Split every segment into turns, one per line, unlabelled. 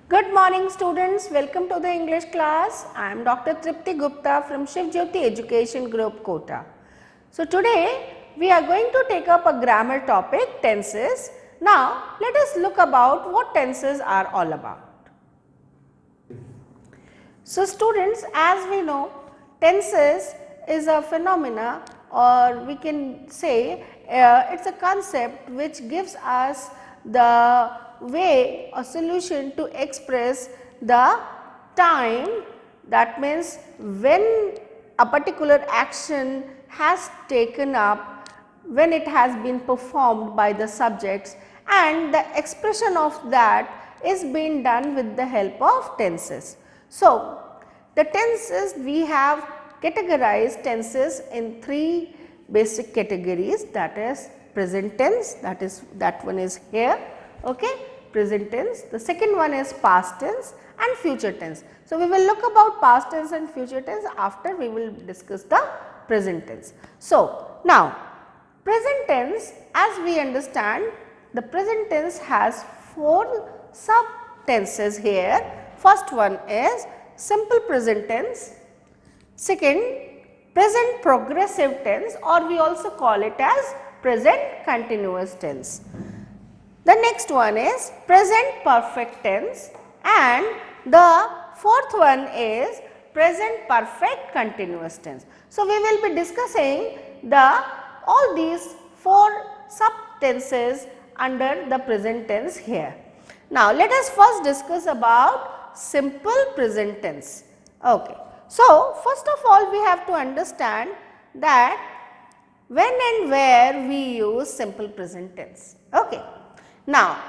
Good morning students, welcome to the English class. I am Dr. Tripti Gupta from Shiv Jyoti Education Group, Kota. So today we are going to take up a grammar topic, tenses. Now let us look about what tenses are all about. So students, as we know, tenses is a phenomena, or we can say it is a concept which gives us the way or solution to express the time, that means when a particular action has taken up, when it has been performed by the subjects, and the expression of that is being done with the help of tenses. So, the tenses, we have categorized tenses in three basic categories, that is present tense, that one is here, okay, present tense. The second one is past tense and future tense. So, we will look about past tense and future tense, after we will discuss the present tense. So, now present tense, as we understand, the present tense has four sub tenses here. First one is simple present tense, second present progressive tense, or we also call it as present continuous tense. The next one is present perfect tense, and the fourth one is present perfect continuous tense. So, we will be discussing all these four sub tenses under the present tense here. Now, let us first discuss about simple present tense. Okay. So, first of all, we have to understand that when and where we use simple present tense. Okay. Now,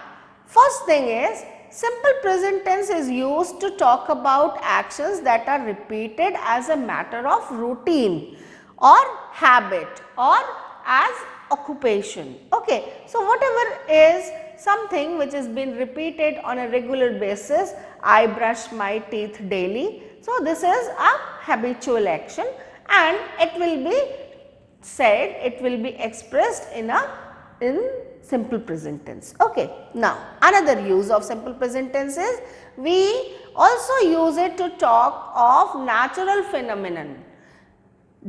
first thing is, simple present tense is used to talk about actions that are repeated as a matter of routine or habit or as occupation. Okay. So, whatever is something which has been repeated on a regular basis, I brush my teeth daily. So, this is a habitual action, and it will be said, it will be expressed in simple present tense. Okay. Now, another use of simple present tense is, we also use it to talk of natural phenomenon,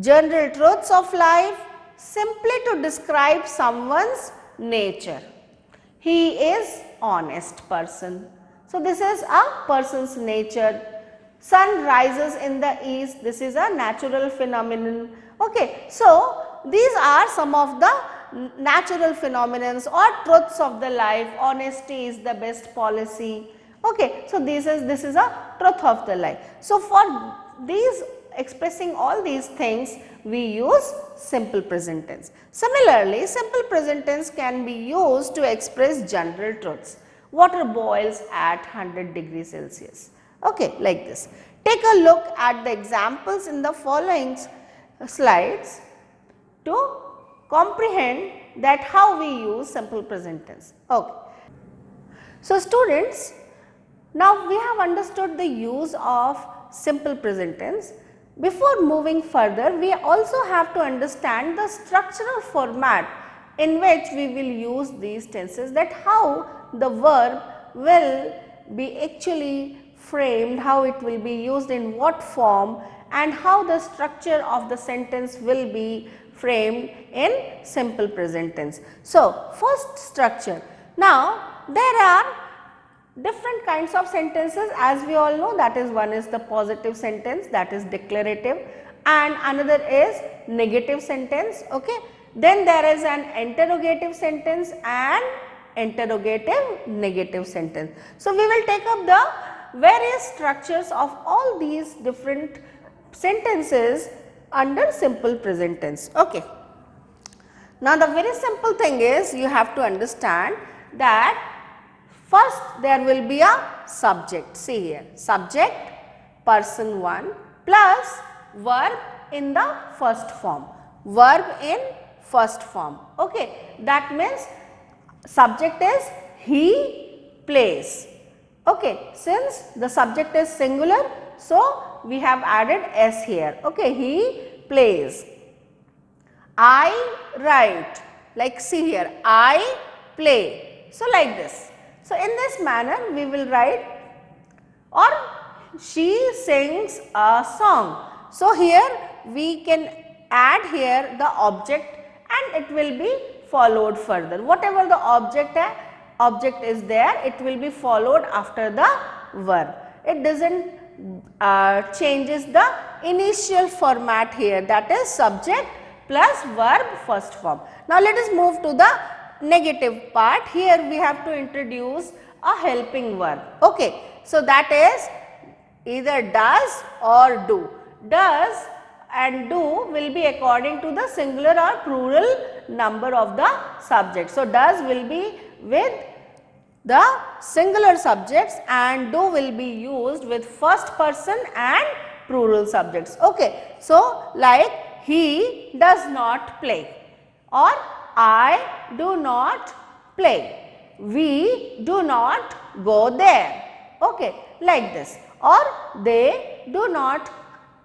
general truths of life, simply to describe someone's nature. He is honest person. So, this is a person's nature. Sun rises in the east, this is a natural phenomenon. Okay. So, these are some of the natural phenomenons or truths of the life. Honesty is the best policy. Okay. So, this is a truth of the life. So, for these expressing all these things, we use simple present tense. Similarly, simple present tense can be used to express general truths. Water boils at 100 degrees Celsius. Okay, like this. Take a look at the examples in the following slides to comprehend that how we use simple present tense. Okay. So, students, now we have understood the use of simple present tense. Before moving further, we also have to understand the structural format in which we will use these tenses, that how the verb will be actually framed, how it will be used in what form, and how the structure of the sentence will be framed in simple present tense. So, first structure. Now, there are different kinds of sentences, as we all know, that is, one is the positive sentence, that is declarative, and another is negative sentence. Okay. Then there is an interrogative sentence and interrogative negative sentence. So, we will take up the various structures of all these different sentences under simple present tense. Okay. Now, the very simple thing is, you have to understand that first there will be a subject. See here, subject person 1 plus verb in the first form, verb in first form. Okay. That means subject is he plays. Okay. Since the subject is singular, so we have added s here. Okay. He plays. I write, like see here, I play. So, like this. So, in this manner we will write or she sings a song. So, here we can add here the object and it will be followed further. Whatever the object is there, it will be followed after the verb. It does not changes the initial format here, that is subject plus verb first form. Now, let us move to the negative part. Here we have to introduce a helping verb. Okay. So, that is either does or do. Does and do will be according to the singular or plural number of the subject. So, does will be with the singular subjects and do will be used with first person and plural subjects. Okay. So, like he does not play or I do not play, we do not go there, okay, like this, or they do not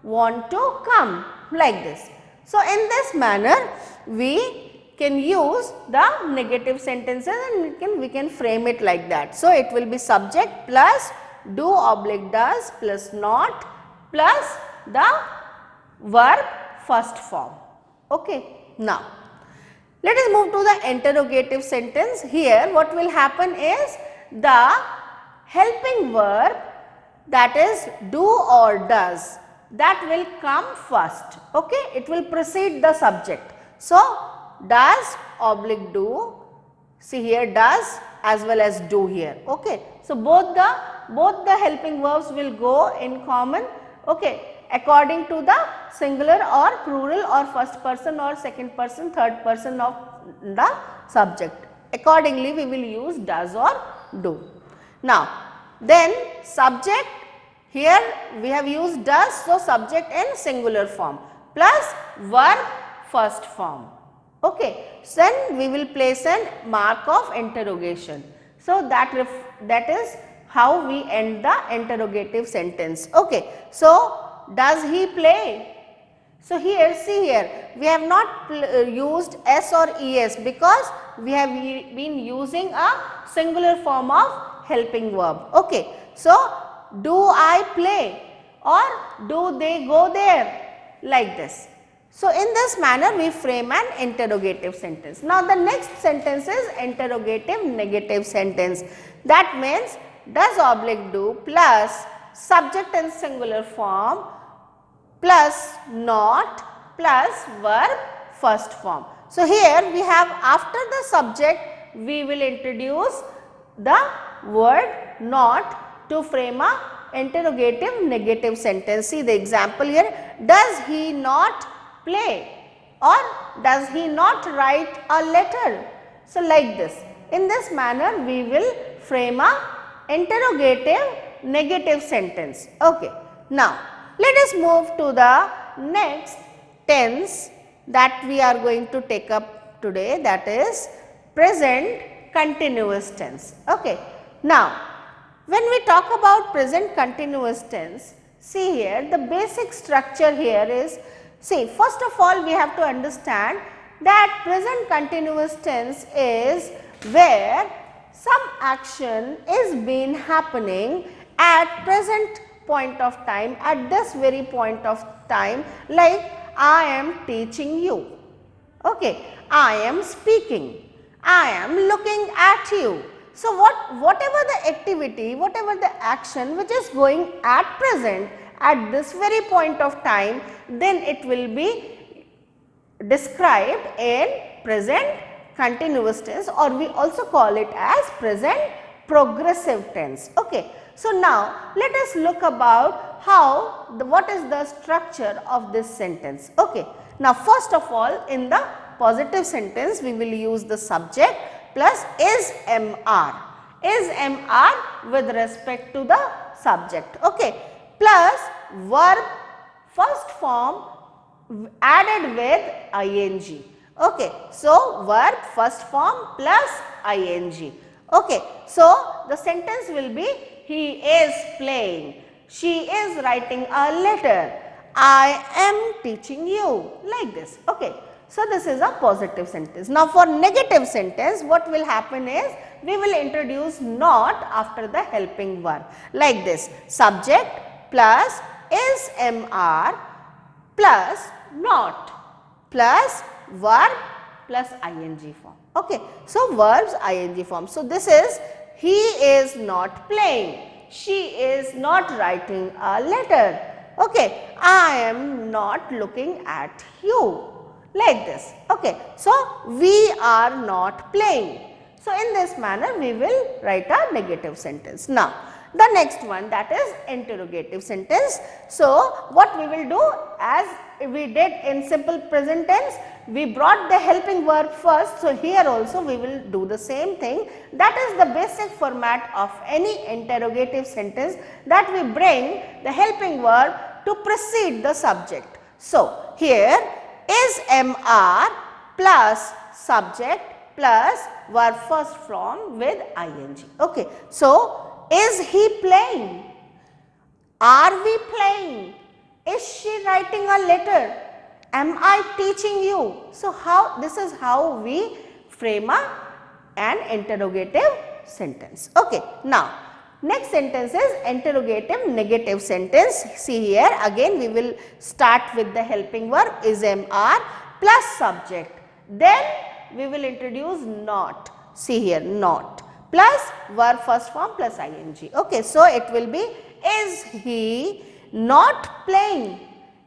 want to come, like this. So, in this manner we can use the negative sentences and we can frame it like that. So, it will be subject plus do oblique does plus not plus the verb first form. Okay. Now, let us move to the interrogative sentence. Here what will happen is the helping verb, that is do or does, that will come first. Okay. It will precede the subject. So, does oblique do, see here does as well as do here. Okay. So, both the helping verbs will go in common, okay, according to the singular or plural or first person or second person, third person of the subject. Accordingly, we will use does or do. Now, then subject, here we have used does, so subject in singular form plus verb first form. Okay. So, then we will place a mark of interrogation. So, that is how we end the interrogative sentence. Okay. So, does he play? So, here see here we have not used S or ES because we have been using a singular form of helping verb. Okay. So, do I play or do they go there, like this. So, in this manner we frame an interrogative sentence. Now, the next sentence is interrogative negative sentence. That means does oblique do plus subject in singular form plus not plus verb first form. So, here we have after the subject we will introduce the word not to frame a interrogative negative sentence. See the example here, does he not play or does he not write a letter. So, like this, in this manner we will frame a interrogative negative sentence. Okay. Now, let us move to the next tense that we are going to take up today, that is present continuous tense. Okay. Now, when we talk about present continuous tense, see here the basic structure here is, see first of all we have to understand that present continuous tense is where some action is been happening at present point of time, at this very point of time, like I am teaching you, okay, I am speaking, I am looking at you. So, whatever the activity, whatever the action which is going at present at this very point of time, then it will be described in present continuous tense, or we also call it as present progressive tense. Okay. So, now let us look about how what is the structure of this sentence. Okay. Now, first of all in the positive sentence we will use the subject plus is MR with respect to the subject, okay, plus verb first form added with ing. Okay. So, verb first form plus ing. Okay. So, the sentence will be he is playing, she is writing a letter, I am teaching you, like this. Okay. So, this is a positive sentence. Now, for negative sentence what will happen is we will introduce not after the helping verb like this: subject plus is MR plus not plus verb plus ing form. Okay. So, verbs ing form. So, this is he is not playing, she is not writing a letter. Okay. I am not looking at you, like this. Okay. So, we are not playing. So, in this manner we will write a negative sentence. Now, the next one, that is interrogative sentence. So, what we will do, as we did in simple present tense, we brought the helping verb first. So, here also we will do the same thing. That is the basic format of any interrogative sentence, that we bring the helping verb to precede the subject. So, here is MR plus subject plus verb first form with ing. Okay. So, is he playing? Are we playing? Is she writing a letter? Am I teaching you? So, this is how we frame an interrogative sentence. Okay. Now, next sentence is interrogative negative sentence. See here, again we will start with the helping verb is MR plus subject. Then we will introduce not. See here, not plus verb first form plus ing. Okay. So, it will be, is he not playing?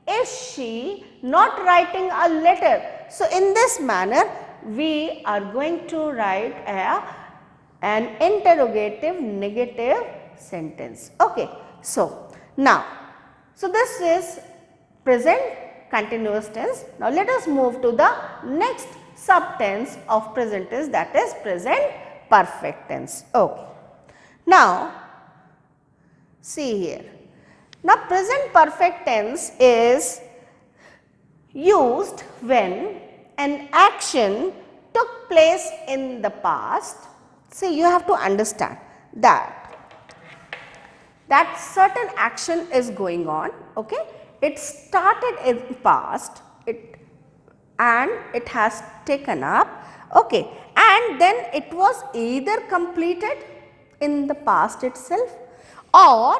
Is she not writing a letter? So, in this manner we are going to write an interrogative negative sentence. Okay. So, now, so this is present continuous tense. Now, let us move to the next subtense of present tense, that is present perfect tense. Okay. Now, see here. Now, present perfect tense is used when an action took place in the past. See, you have to understand that certain action is going on. Okay. It started in past, and it has taken up. Okay. And then it was either completed in the past itself, or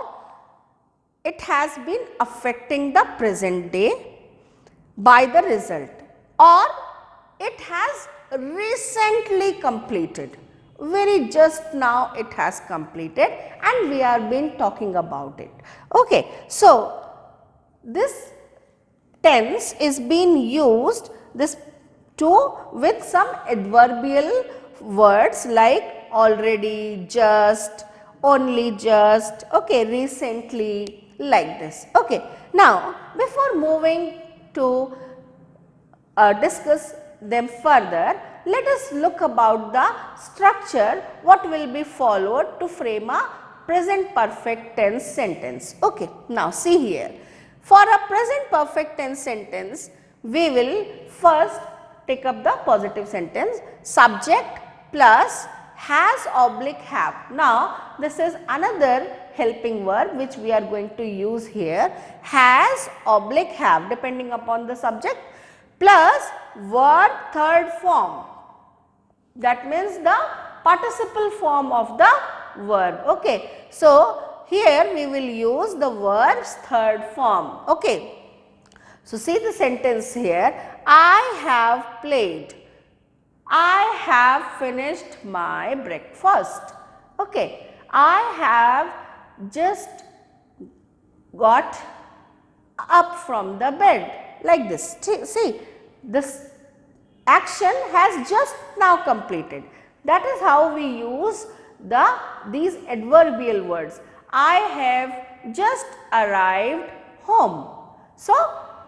it has been affecting the present day by the result, or it has recently completed, very just now it has completed, and we are been talking about it. Okay. So, this tense is being used with some adverbial words like already, just, only just, okay, recently, like this. Okay. Now, before moving to discuss them further, let us look about the structure what will be followed to frame a present perfect tense sentence. Okay. Now, see here, for a present perfect tense sentence, we will first take up the positive sentence, subject plus has oblique have. Now, this is another helping verb which we are going to use here, has oblique have depending upon the subject plus verb third form, that means the participle form of the verb. Okay. So, here we will use the verb's third form. Okay. So, see the sentence here, I have played, I have finished my breakfast. Okay. I have just got up from the bed, like this. See, this action has just now completed. That is how we use these adverbial words. I have just arrived home. So,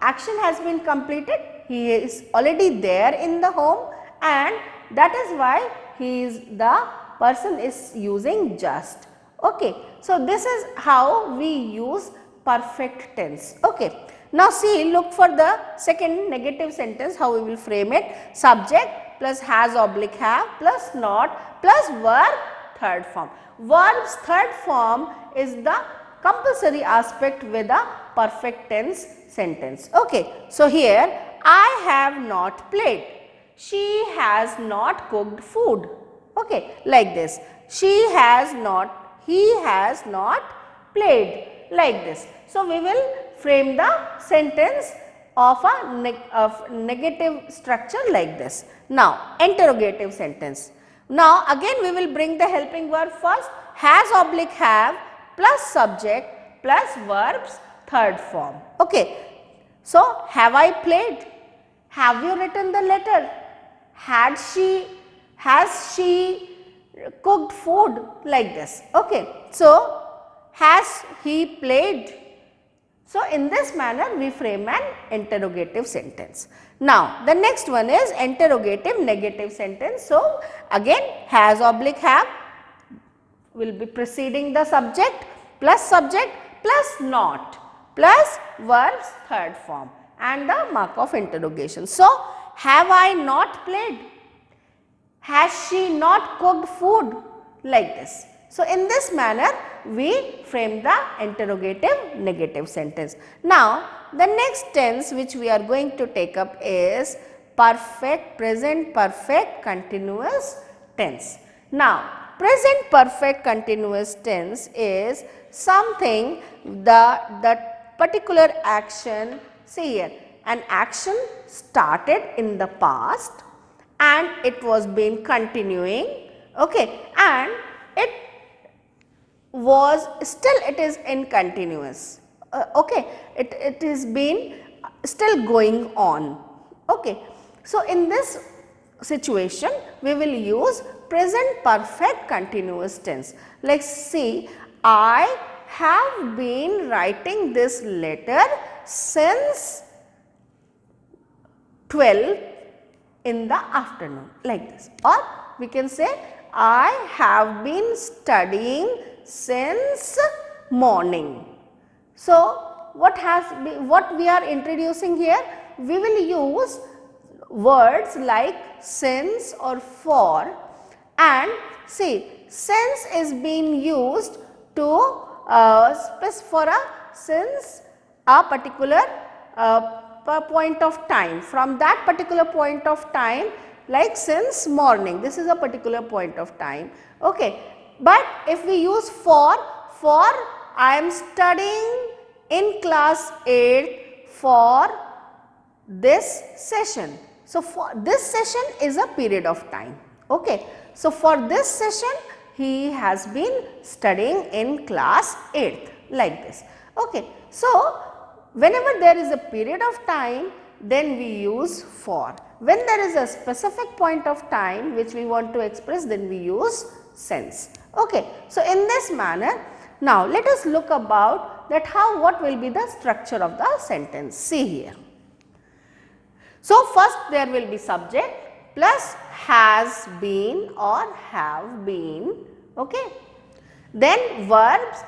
action has been completed, he is already there in the home, and that is why the person is using just. Okay. So, this is how we use perfect tense. Okay. Now, see, look for the second negative sentence, how we will frame it, subject plus has oblique have plus not plus verb third form. Verb's third form is the compulsory aspect with a perfect tense sentence. Okay. So, here I have not played, she has not cooked food. okay, like this. She has not, he has not played, like this. So, we will frame the sentence of a negative structure like this. Now, interrogative sentence. Now, again we will bring the helping verb first, has oblique have plus subject plus verbs third form. Okay. So, have I played? Have you written the letter? Has she cooked food, like this. Okay. So, has he played? So, in this manner we frame an interrogative sentence. Now, the next one is interrogative negative sentence. So, again has oblique have will be preceding the subject plus not plus verbs third form and the mark of interrogation. So, have I not played? Has she not cooked food, like this. So, in this manner we frame the interrogative negative sentence. Now, the next tense which we are going to take up is perfect, present perfect continuous tense. Now, present perfect continuous tense is something the particular action, see here, an action started in the past and it was been continuing, okay, and it was still it is in continuous, okay, it is been still going on, okay. So, in this situation we will use present perfect continuous tense, like see, I have been writing this letter since 12 in the afternoon, like this, or we can say I have been studying since morning. So, what we are introducing here, we will use words like since or for, and see, since is being used to since a particular point of time, from that particular point of time, like since morning, this is a particular point of time, okay. But if we use for I am studying in class 8 for this session. So, for this session is a period of time, okay. So, for this session he has been studying in class 8th, like this, okay. So, whenever there is a period of time, then we use for. When there is a specific point of time which we want to express, then we use since, okay. So, in this manner, now let us look about that what will be the structure of the sentence. See here. So, first there will be subject plus has been or have been, okay. Then verbs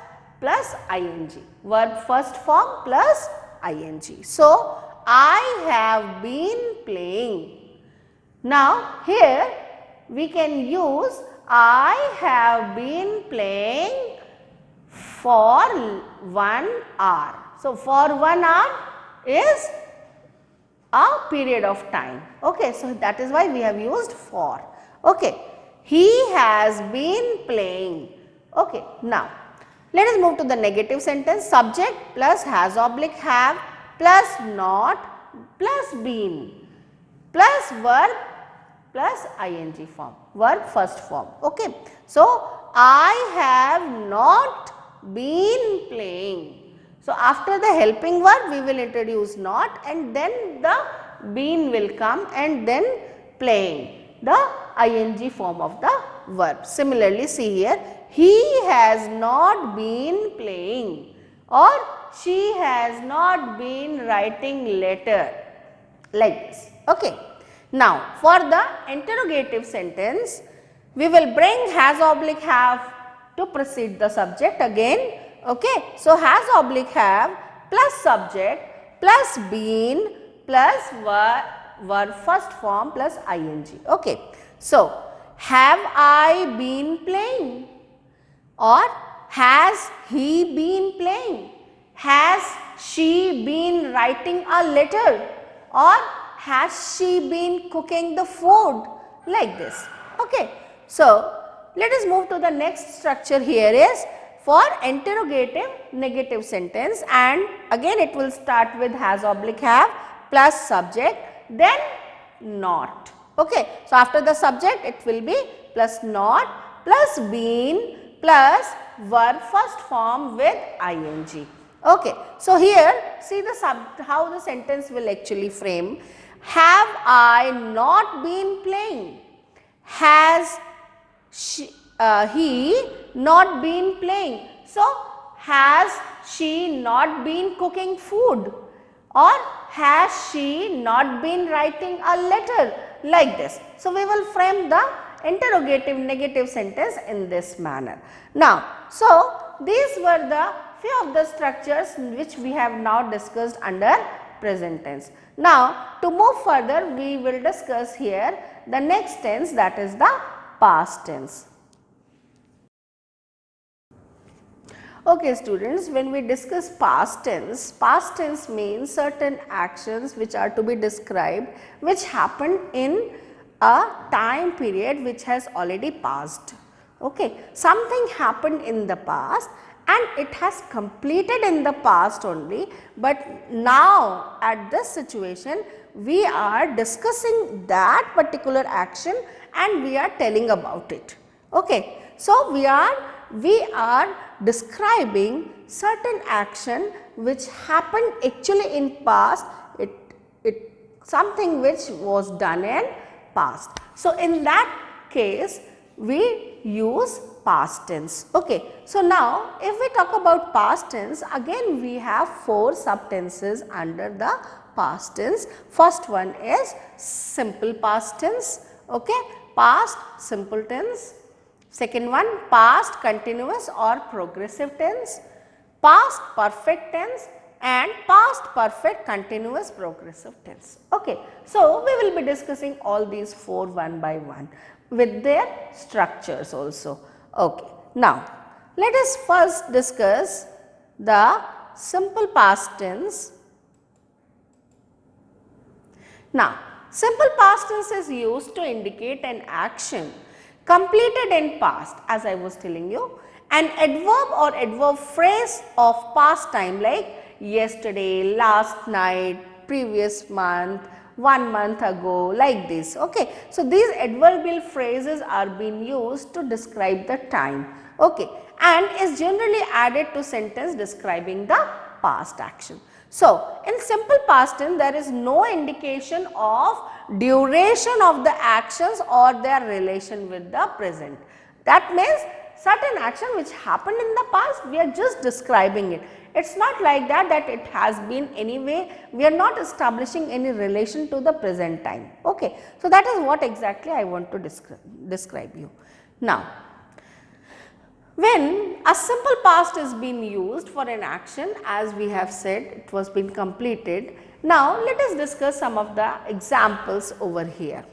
plus ing, verb first form plus ing. So, I have been playing. Now, here we can use I have been playing for 1 hour. So, for 1 hour is a period of time, okay. So, that is why we have used for, okay. He has been playing, okay. Now, let us move to the negative sentence, subject plus has oblique have plus not plus been plus verb plus ing form, verb first form, okay. So, I have not been playing. So, after the helping verb we will introduce not and then the been will come and then playing, the ing form of the verb. Similarly, see here, he has not been playing or she has not been writing letter, like this, okay. Now, for the interrogative sentence, we will bring has oblique have to precede the subject again, okay. So, has oblique have plus subject plus been plus verb first form plus ing, okay. So, have I been playing or has he been playing, has she been writing a letter or has she been cooking the food, like this, okay. So, let us move to the next structure here is for interrogative negative sentence, and again it will start with has oblique have plus subject then not. Okay. So, after the subject it will be plus not plus been plus verb first form with ing. Okay. So, here see the how the sentence will actually frame. Have I not been playing? Has he not been playing? So, has she not been cooking food? Or has she not been writing a letter? Like this. So, we will frame the interrogative negative sentence in this manner. Now, so these were the few of the structures which we have now discussed under present tense. Now, to move further, we will discuss here the next tense, that is the past tense. Okay students, when we discuss past tense means certain actions which are to be described which happened in a time period which has already passed. Okay. Something happened in the past and it has completed in the past only, but now at this situation we are discussing that particular action and we are telling about it. Okay. So, we are describing certain action which happened actually in past, something which was done in past. So, in that case we use past tense. Okay. So, now if we talk about past tense, again we have 4 subtenses under the past tense. First one is simple past tense, okay, past simple tense. Second one, past continuous or progressive tense, past perfect tense and past perfect continuous progressive tense. Okay. So, we will be discussing all these 4 one by one with their structures also. Okay. Now, let us first discuss the simple past tense. Now, simple past tense is used to indicate an action completed in past, as I was telling you, an adverb or adverb phrase of past time like yesterday, last night, previous month, 1 month ago, like this. Okay. So, these adverbial phrases are being used to describe the time, okay, and is generally added to sentence describing the past action. So, in simple past tense there is no indication of duration of the actions or their relation with the present. That means certain action which happened in the past, we are just describing it. It is not like that it has been anyway, we are not establishing any relation to the present time. Okay. So, that is what exactly I want to describe you. Now, when a simple past is being used for an action, as we have said it was been completed. Now, let us discuss some of the examples over here.